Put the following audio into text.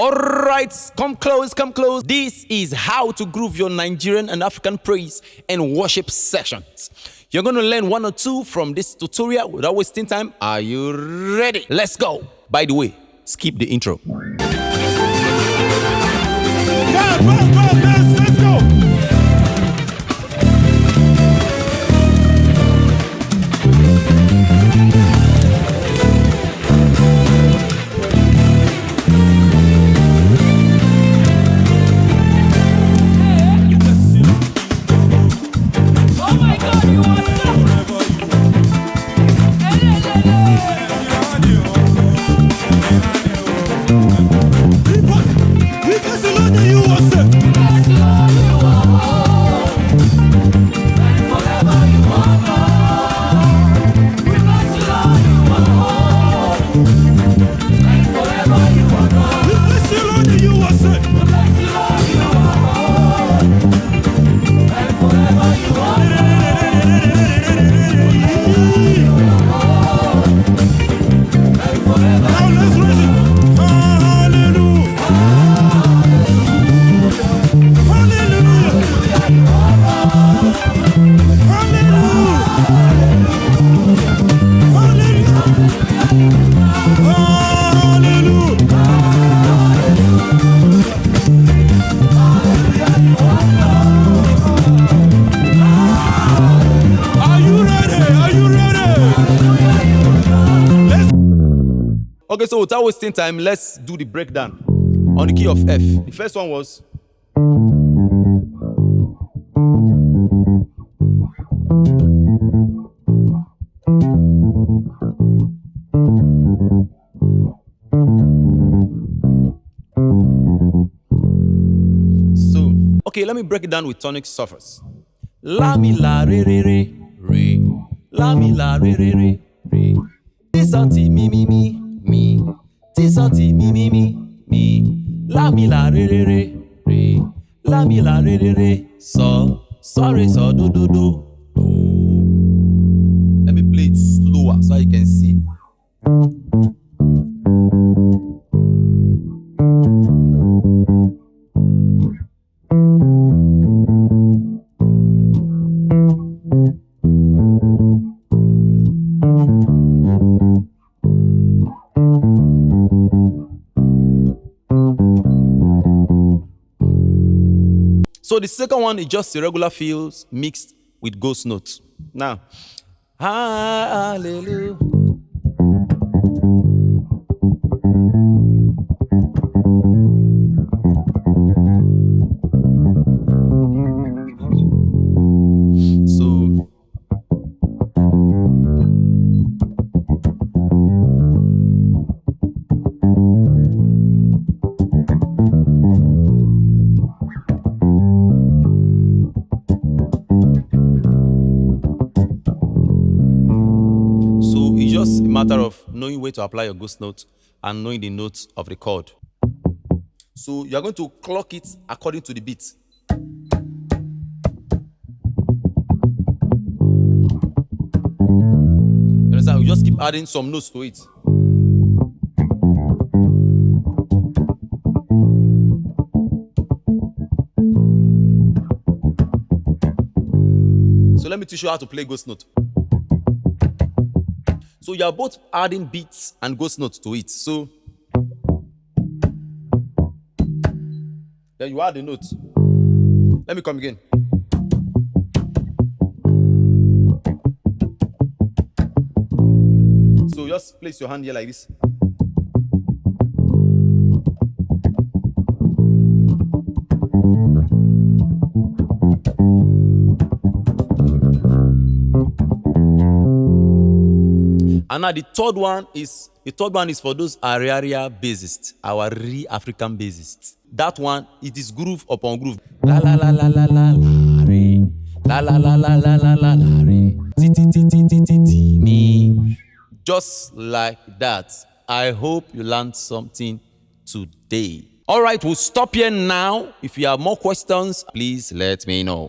Alright, come close, come close. This is how to groove your Nigerian and African praise and worship sessions. You're going to learn one or two from this tutorial without wasting time. Are you ready? Let's go. By the way, skip the intro. Let's go. Okay, so without wasting time, let's do the breakdown on the key of F. The first one was so. Okay, let me break it down with tonic surface. La mi la re re re re. La mi la re re re re. Ti sa ti mi mi mi. Mi, ti sa ti mi mi mi mi, la mi la re re re re, la mi la re re re, so re so do do do do. Let me play it slower so you can see. So the second one is just irregular fills mixed with ghost notes. Now, hallelujah. Just a matter of knowing where to apply your ghost note and knowing the notes of the chord. So you're going to clock it according to the beat. You understand? We just keep adding some notes to it. So let me teach you how to play ghost note. So you are both adding beats and ghost notes to it. So then you add the note. Let me come again. So just place your hand here like this. And now the third one is for those area bassists, our real African bassists. That one, it is groove upon groove. La la la la la la la re. La la la la la la la la re. Ti ti ti ti ti ti ti me. Just like that. I hope you learned something today. All right, we'll stop here now. If you have more questions, please let me know.